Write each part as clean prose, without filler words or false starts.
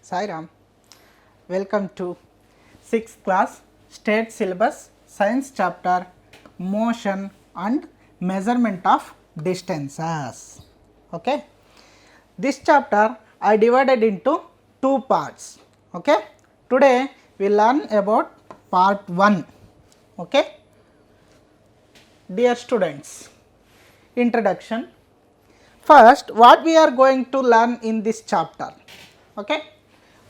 Sai Ram. Welcome to 6th class state syllabus science chapter motion and measurement of distances. Okay. This chapter I divided into two parts. Okay. Today we learn about part 1. Okay. Dear students, introduction. First, what we are going to learn in this chapter. Okay.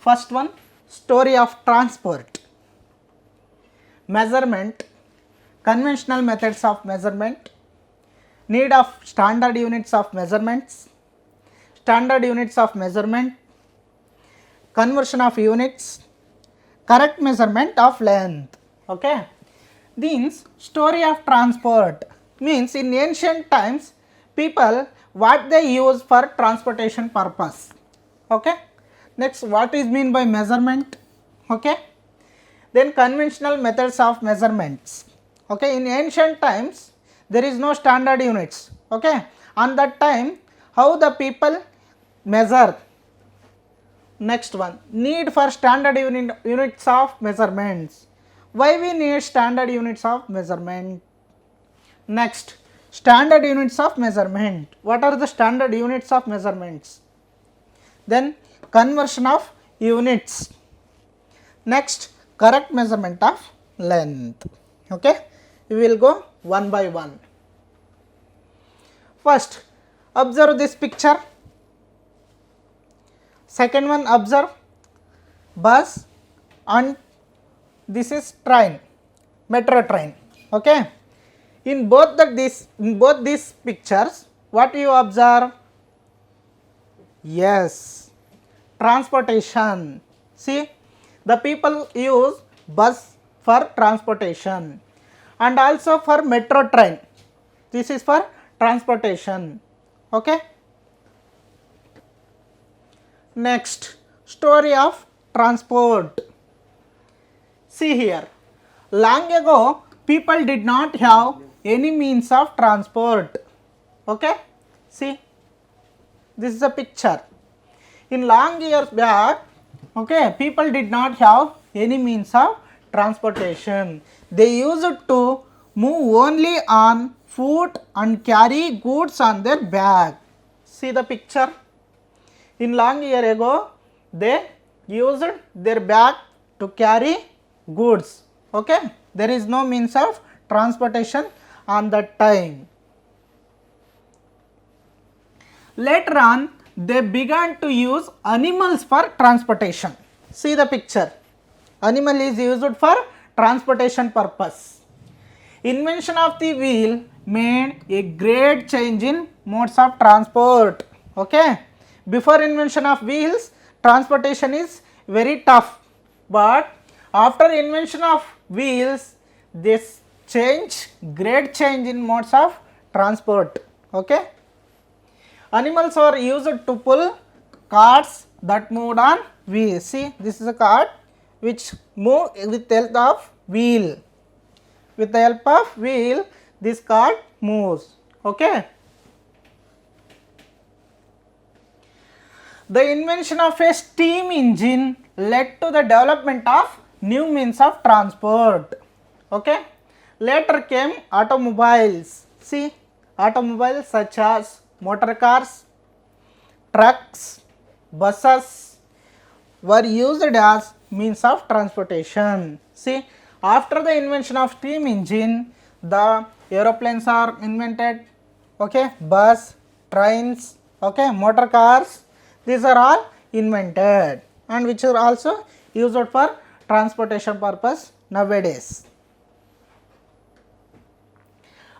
First one, story of transport, measurement, conventional methods of measurement, need of standard units of measurements, standard units of measurement, conversion of units, correct measurement of length. Okay. Means story of transport means in ancient times people what they use for transportation purpose. Okay. Next, what is mean by measurement? Okay. Then conventional methods of measurements. Okay. In ancient times there is no standard units. Okay. On that time how the people measure. Next one, need for standard units of measurements. Why we need standard units of measurement? Next, standard units of measurement. What are the standard units of measurements? Then conversion of units. Next, correct measurement of length. Okay, we will go one by one. First, observe this picture. Second one, observe bus and this is train, metro train. Okay. In both these pictures, what you observe? Yes, transportation. See, the people use bus for transportation and also for metro train. This is for transportation. Okay. Next, story of transport. See here, long ago people did not have any means of transport. Okay, see, this is a picture. In long years back, okay, people did not have any means of transportation. They used to move only on foot and carry goods on their back. See the picture. In long year ago, they used their back to carry goods. Okay, there is no means of transportation on that time. Later on, they began to use animals for transportation. See the picture. Animal is used for transportation purpose. Invention of the wheel made a great change in modes of transport. Okay. Before invention of wheels, transportation is very tough, but after invention of wheels, this great change in modes of transport. Okay. Animals are used to pull carts that moved on wheels. See, this is a cart which move with the help of wheel. With the help of wheel, this cart moves. Okay. The invention of a steam engine led to the development of new means of transport. Okay. Later came automobiles. See, automobiles such as motor cars, trucks, buses were used as means of transportation. See, after the invention of steam engine, the aeroplanes are invented. Okay, bus, trains, okay, motor cars. These are all invented and which are also used for transportation purpose nowadays.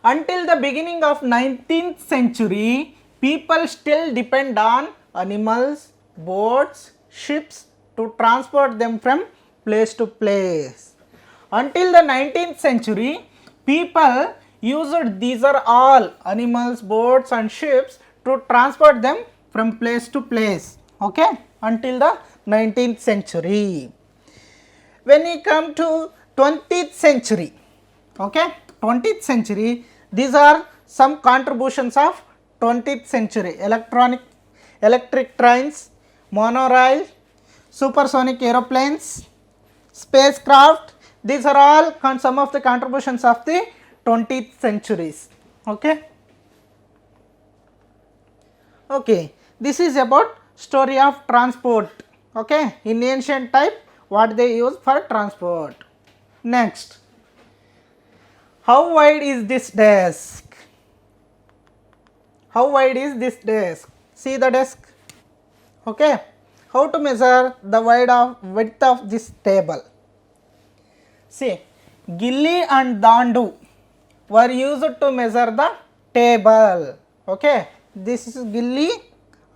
Until the beginning of 19th century, people still depend on animals, boats, ships to transport them from place to place. Until the 19th century, people used these are all animals, boats and ships to transport them from place to place. Okay, until the 19th century. When we come to 20th century, okay, 20th century, these are some contributions of 20th century. Electric trains, monorail, supersonic aeroplanes, spacecraft. These are all some of the contributions of the 20th centuries. Okay. Okay, this is about story of transport. Okay, in ancient time what they use for transport. Next, how wide is this desk? How wide is this desk? See the desk. Okay, how to measure the width of this table? See, Gilli and Dandu were used to measure the table. Okay, this is Gilli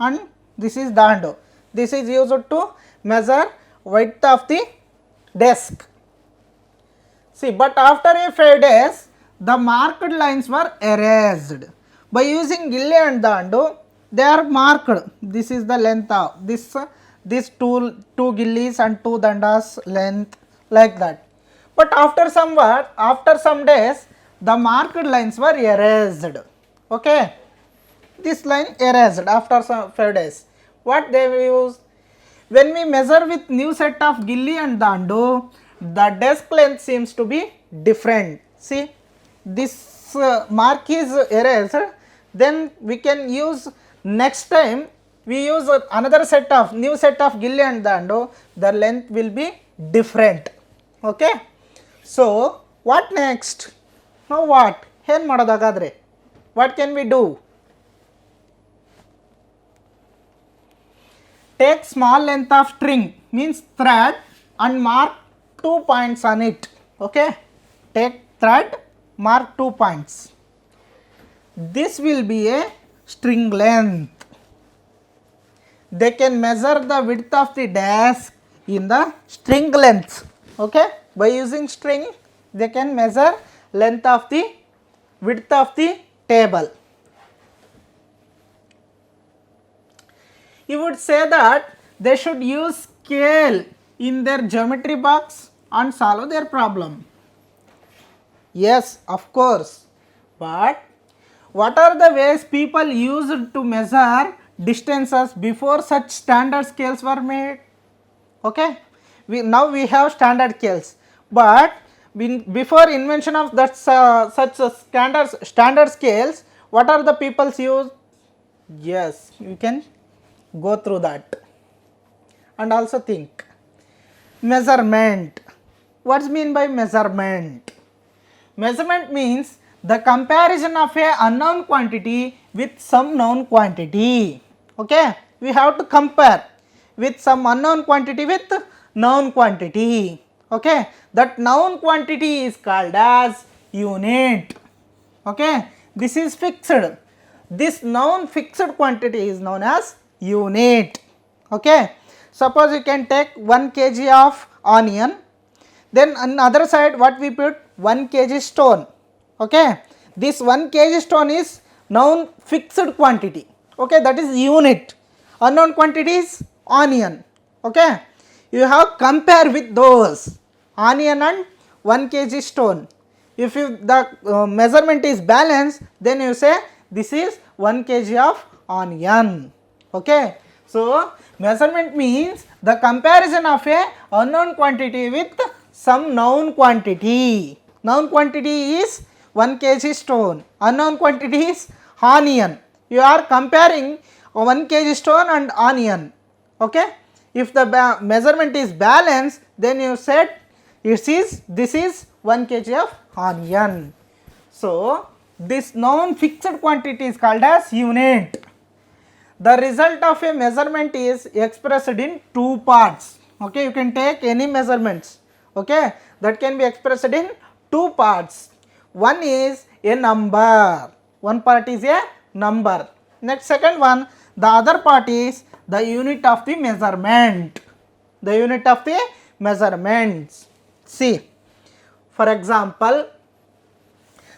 and this is Dandu. This is used to measure width of the desk. See, but after a few days, the marked lines were erased. By using Gilli and Dandu, they are marked. This is the length of this two gillis and two dandas length, like that. But after some days, the marked lines were erased. Okay, this line erased after some few days. What they use? When we measure with new set of Gilli and Dandu, the desk length seems to be different. See, this mark is erased. Then we can use next time we use another new set of Gilli and Dandu, the length will be different. Okay. So what next? Now what? Hen ಮಾಡೋದಾಗಾದ್ರೆ what can we do? Take small length of string, means thread, and mark 2 points on it. Okay, take thread, mark 2 points. This will be a string length. They can measure the width of the desk in the string length. Okay, by using string they can measure length of the width of the table. You would say that they should use scale in their geometry box and solve their problem. Yes, of course, but what are the ways people used to measure distances before such standard scales were made? Okay, now we have standard scales, but before invention of that such standard scales, what are the people's use? Yes, you can go through that and also think. Measurement. What's mean by measurement? Measurement means the comparison of a unknown quantity with some known quantity. Okay, we have to compare with some unknown quantity with known quantity. Okay, that known quantity is called as unit. Okay, this is fixed. This known fixed quantity is known as unit. Okay, suppose you can take 1 kg of onion, then on other side what we put? 1 kg stone. Okay, this 1 kg stone is known fixed quantity. Okay, that is unit. Unknown quantity is onion. Okay, you have compare with those onion and 1 kg stone. If the measurement is balanced, then you say this is 1 kg of onion. Okay, so measurement means the comparison of a unknown quantity with some known quantity. Known quantity is 1 kg stone, unknown quantity is onion. You are comparing 1 kg stone and onion. Okay, if the measurement is balanced, then you said this is 1 kg of onion. So this known fixed quantity is called as unit. The result of a measurement is expressed in 2 parts. Okay, you can take any measurements. Okay, that can be expressed in 2 parts. One is a number. One part is a number. Next, second one, the other part is the unit of the measurement. The unit of the measurements. See, for example,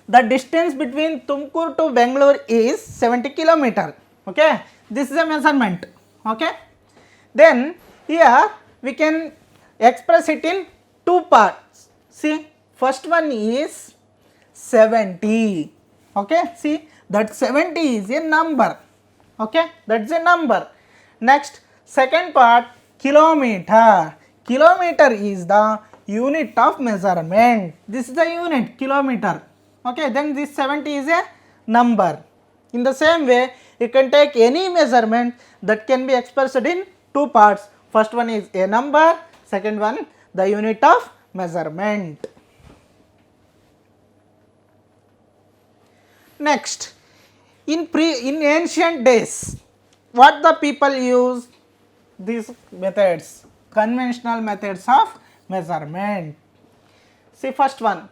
the distance between Tumkur to Bangalore is 70 km. Okay, this is a measurement. Okay, then here we can express it in 2 parts. See, first one is 70. Okay, see, that 70 is a number. Okay, that's a number. Next, second part kilometer. Kilometer is the unit of measurement. This is the unit, kilometer. Okay, then this 70 is a number. In the same way, you can take any measurement that can be expressed in two parts. First one is a number, second one the unit of measurement. Next, in ancient days, what the people use? These methods, conventional methods of measurement. See first one,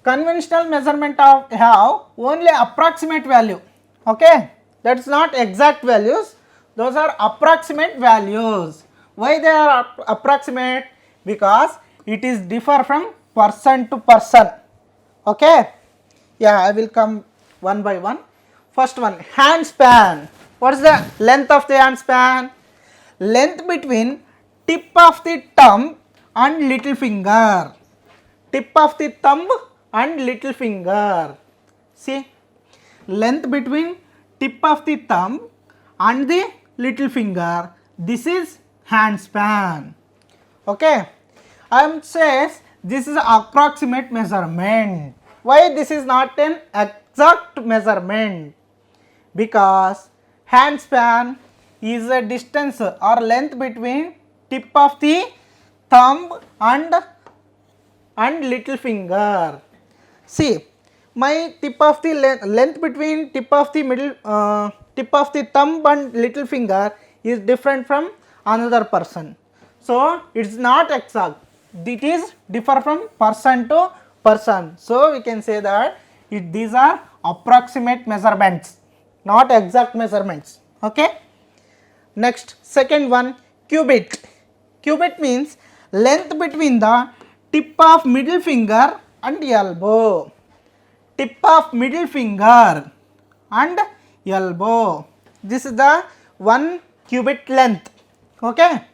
conventional measurement of have only approximate value. Okay, that's not exact values, those are approximate values. Why they are approximate? Because it is differ from person to person. Okay, yeah, I will come one by one. First one, hand span. What is the length of the hand span? Length between tip of the thumb and little finger. Tip of the thumb and little finger. See, length between tip of the thumb and the little finger. This is hand span. Okay, I am says this is approximate measurement. Why this is not an exact measurement? Because hand span is a distance or length between tip of the thumb and little finger. See, my tip of the length between tip of the tip of the thumb and little finger is different from another person. So it's not exact. It is differ from person to person. So we can say that these are approximate measurements, not exact measurements. Okay. Next, second one, cubit. Cubit means length between the tip of middle finger and elbow. Tip of middle finger and elbow. This is the 1 cubit length. Okay.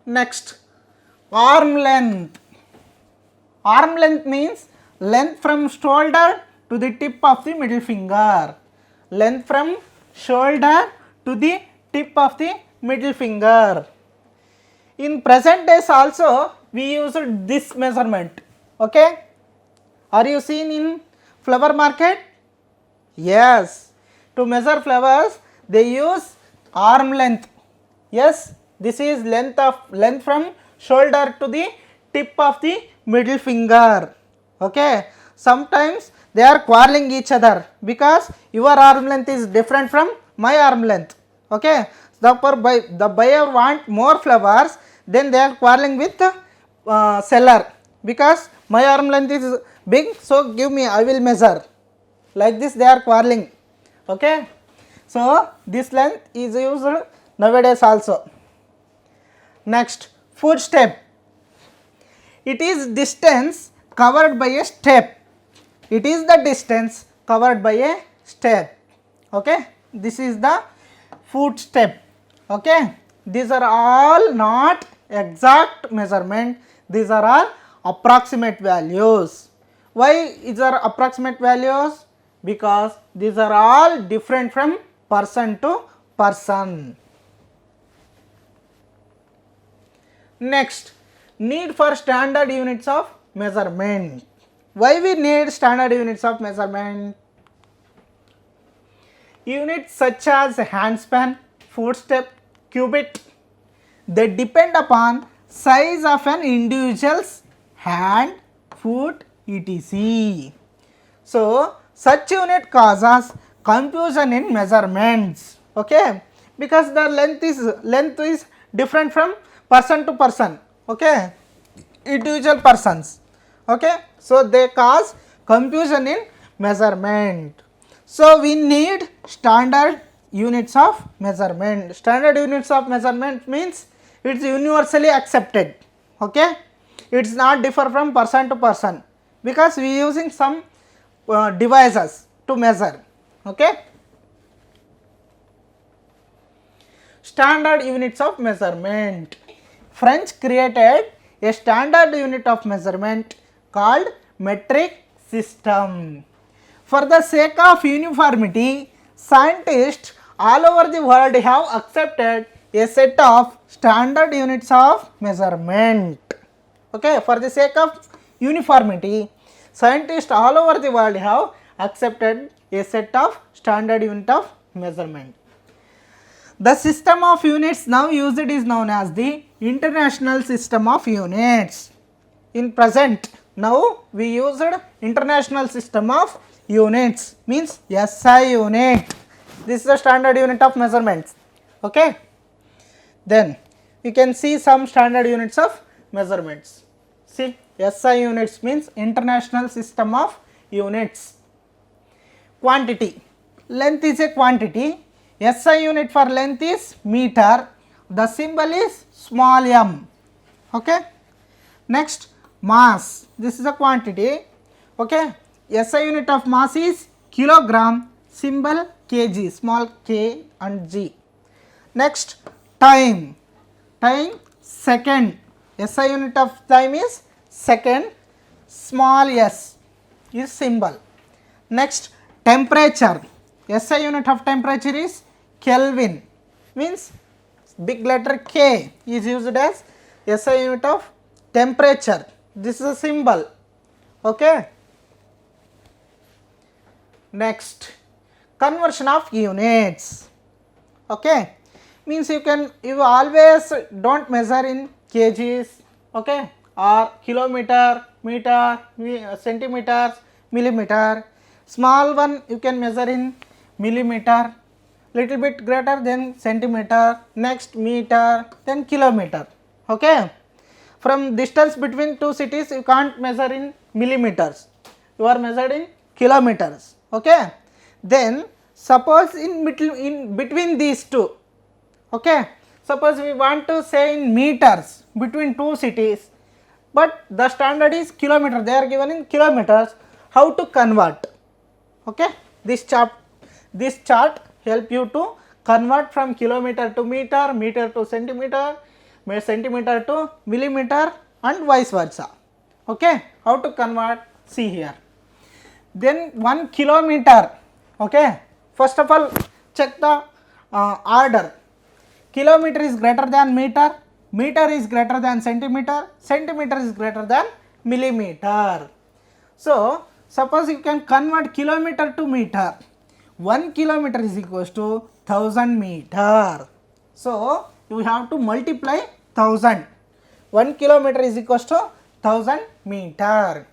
Next, arm length. Arm length means length from shoulder to the tip of the middle finger. Length from shoulder to the tip of the middle finger. In present days also we use this measurement. Okay. Are you seen in flower market? Yes. To measure flowers they use arm length. Yes. This is length from shoulder to the tip of the middle finger. Okay. Sometimes they are quarreling each other because your arm length is different from my arm length. Okay. Therefore, the buyer want more flowers, then they are quarreling with the seller because my arm length is big, so give me, I will measure. Like this they are quarreling. Okay. So this length is used nowadays also. Next, footstep. It is distance covered by a step. It is the distance covered by a step. Okay. This is the footstep. Okay. These are all not exact measurement. These are all approximate values. Why is there approximate values? Because these are all different from person to person. Next, need for standard units of measurement. Why we need standard units of measurement? Units such as handspan, footstep, cubit, they depend upon size of an individual's hand, foot, etc. So such unit causes confusion in measurements. Okay, because the length is different from person to person. Okay, individual persons. Okay, so they cause confusion in measurement. So we need standard units of measurement. Standard units of measurement means it's universally accepted. Okay, it's not differ from person to person because we using some devices to measure. Okay, standard units of measurement. French created a standard unit of measurement called metric system. For the sake of uniformity, scientists all over the world have accepted a set of standard units of measurement. Okay, for the sake of uniformity, scientists all over the world have accepted a set of standard unit of measurement. The system of units now used is known as the International System of Units. In present, now we used International System of Units, means SI unit. This is the standard unit of measurements. Okay. Then you can see some standard units of measurements. See, SI units means International System of Units. Quantity. Length is a quantity. SI unit for length is meter. The symbol is small m. Okay. Next, mass. This is a quantity. Okay. SI unit of mass is kilogram. Symbol kg, small k and g. Next, time. Time, second. SI unit of time is second. Small s is symbol. Next, temperature. SI unit of temperature is Kelvin, means big letter K is used as SI unit of temperature. This is a symbol. Okay. Next, conversion of units. Okay, means you always don't measure in kgs, okay, or kilometer, meter, centimeters, millimeter. Small one you can measure in millimeter, little bit greater than centimeter, next meter, then kilometer. Okay, from distance between two cities you can't measure in millimeters, you are measured in kilometers. Okay, then suppose in between these two, okay, suppose we want to say in meters between two cities, but the standard is kilometer, they are given in kilometers. How to convert? Okay, this chart help you to convert from kilometer to meter, meter to centimeter, centimeter to millimeter and vice versa. Okay, how to convert? See here. Then 1 kilometer. Okay, first of all check the order. Kilometer is greater than meter, meter is greater than centimeter, centimeter is greater than millimeter. So suppose you can convert kilometer to meter. 1 kilometer is equals to 1000 meter. So you have to multiply 1000. 1 kilometer is equals to 1000 meter.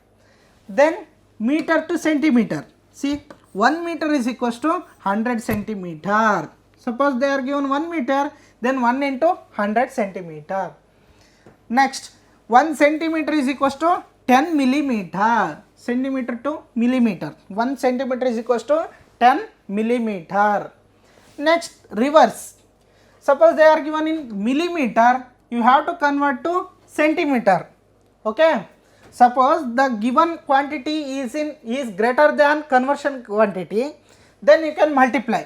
Then meter to centimeter. See, 1 meter is equals to 100 centimeter. Suppose they are given 1 meter, then 1 into 100 centimeter. Next, 1 centimeter is equals to 10 millimeter. Centimeter to millimeter. 1 centimeter is equals to 10 millimeter. Next, reverse. Suppose they are given in millimeter, you have to convert to centimeter. Okay. Suppose the given quantity is greater than conversion quantity, then you can multiply.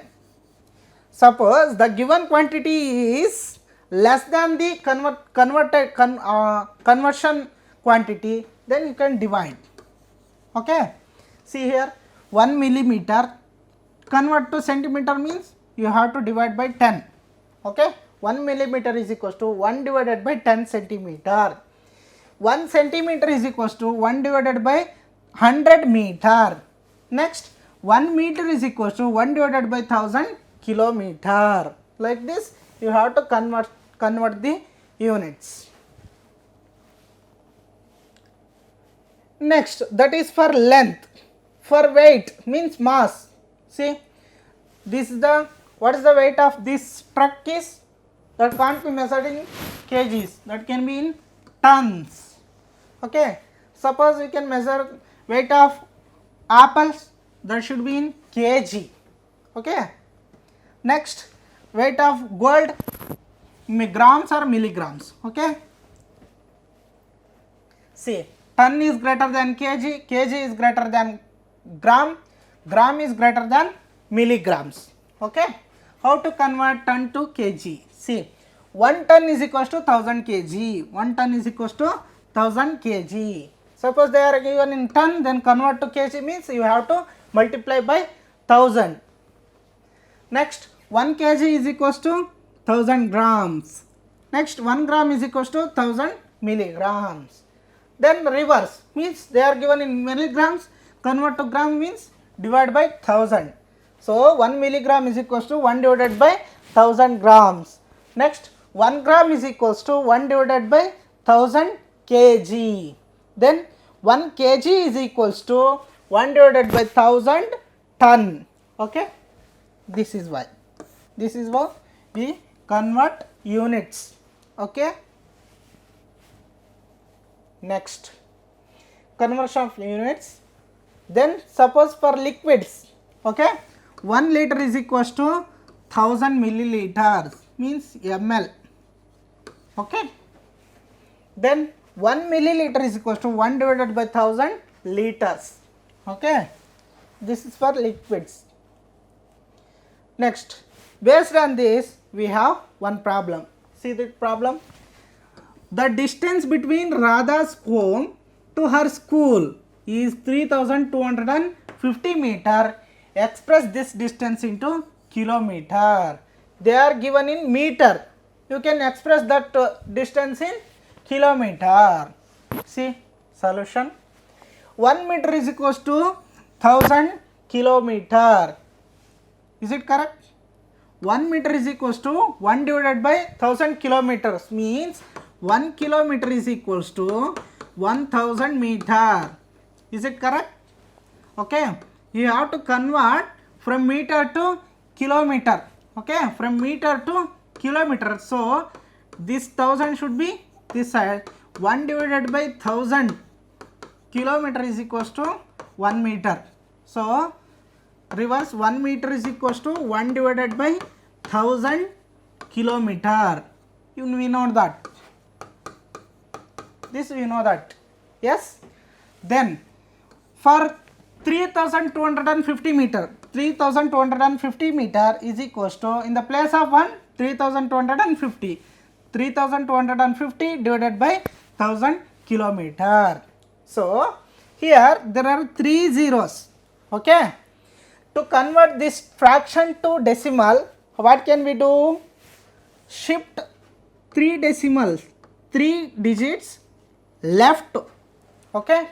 Suppose the given quantity is less than the conversion quantity, then you can divide. Okay, see here, 1 millimeter convert to centimeter means you have to divide by 10. Okay, 1 millimeter is equals to 1 divided by 10 centimeter. 1 centimeter is equals to 1 divided by 100 meter. Next, 1 meter is equals to 1 divided by 1000 kilometer. Like this you have to convert the units. Next, that is for length. For weight means mass. See, this is what is the weight of this truck is? That can't be measured in kgs, that can be in tons. Okay, suppose we can measure weight of apples, that should be in kg. Okay, next, weight of gold, grams or milligrams. Okay, see, ton is greater than kg, kg is greater than gram, gram is greater than milligrams. Okay, how to convert ton to kg? See, 1 ton is equals to 1000 kg, 1 ton is equals to 1000 kg. Suppose they are given in ton, then convert to kg means you have to multiply by 1000. Next, 1 kg is equals to 1000 grams. Next 1 gram is equals to 1000 milligrams. Then reverse means they are given in milligrams, convert to gram means divide by 1000. So 1 milligram is equals to 1 divided by 1000 grams. Next 1 gram is equals to 1 divided by 1000 kg. Then 1 kg is equals to 1 divided by 1000 ton. Okay, this is why. This is how we convert units. Okay. Next, conversion of units. Then suppose for liquids, okay, 1 liter is equals to 1000 milliliters means ml. Okay. Then 1 milliliter is equals to 1 divided by 1000 liters. Okay. This is for liquids. Next, based on this we have one problem. See the problem. The distance between Radha's home to her school is 3250 meter. Express this distance into kilometer. They are given in meter. You can express that distance in kilometer. See solution. 1 meter is equals to 1000 kilometer. Is it correct? 1 meter is equals to 1 divided by 1000 kilometers means 1 kilometer is equals to 1000 meter. Is it correct? Okay. You have to convert from meter to kilometer. Okay. From meter to kilometer. So this 1000 should be this side. 1 divided by 1000 kilometer is equals to 1 meter. So reverse, 1 meter is equals to 1 divided by 1000 kilometer. We know that. This we know that. Yes. Then for 3250 meter, 3250 meter is equals to, in the place of 1, 3250. 3250 divided by 1000 kilometer. So here there are 3 zeros. Okay. To convert this fraction to decimal, what can we do? Shift 3 decimals, 3 digits left. Okay.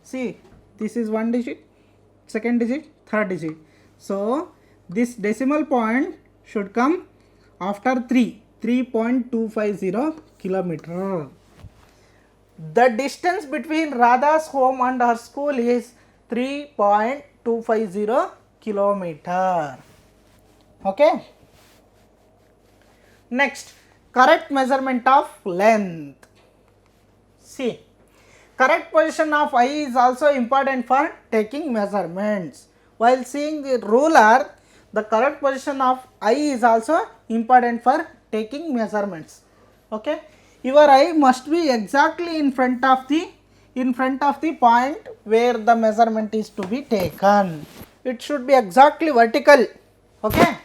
See, this is 1 digit, second digit, third digit. So this decimal point should come after 3.250 kilometer. The distance between Radha's home and her school is 3.250 kilometer. Okay. Next, correct measurement of length. See, correct position of eye is also important for taking measurements. While seeing the ruler, the correct position of eye is also important for taking measurements. Okay. Your eye must be exactly in front of the point where the measurement is to be taken. It should be exactly vertical. Okay.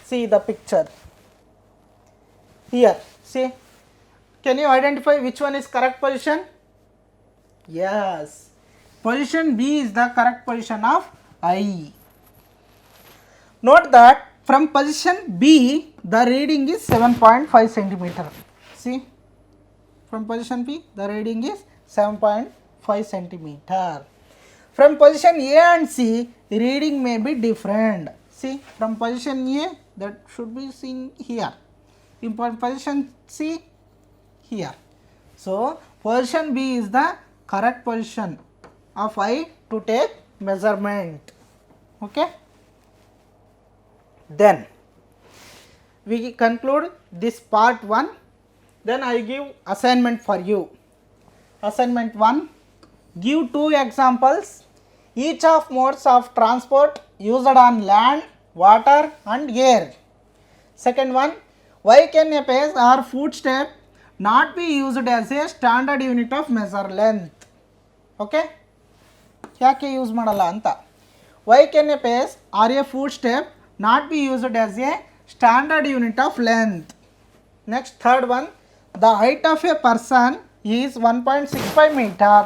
See the picture here. See, can you identify which one is correct position? Yes, position B is the correct position of eye. Note that from position B the reading is 7.5 centimeter. See, from position B the reading is 7.5 centimeter. From position A and C reading may be different. See, from position A that should be seen here, in position C here. So position B is the correct position of eye to take measurement. Okay. Then we conclude this part 1. Then I give assignment for you. Assignment 1, give 2 examples, each of modes of transport used on land, water and air. Second one, why can a pace or footstep not be used as a standard unit of measure length? Okay, ಯಾಕೆ use ಮಾಡಲ್ಲ ಅಂತ. Why can a pace or a footstep not be used as a standard unit of length? Next, third one, the height of a person is 1.65 meter.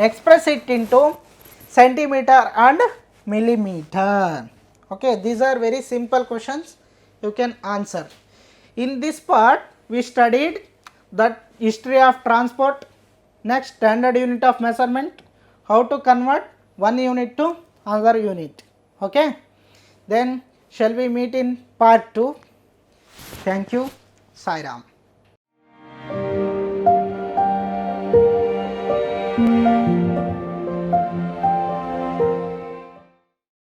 Express it into centimeter and millimeter. Okay, these are very simple questions. you can answer. In this part we studied that history of transport, next standard unit of measurement, how to convert one unit to another unit. Okay, then shall we meet in part 2? Thank you. Sai Ram.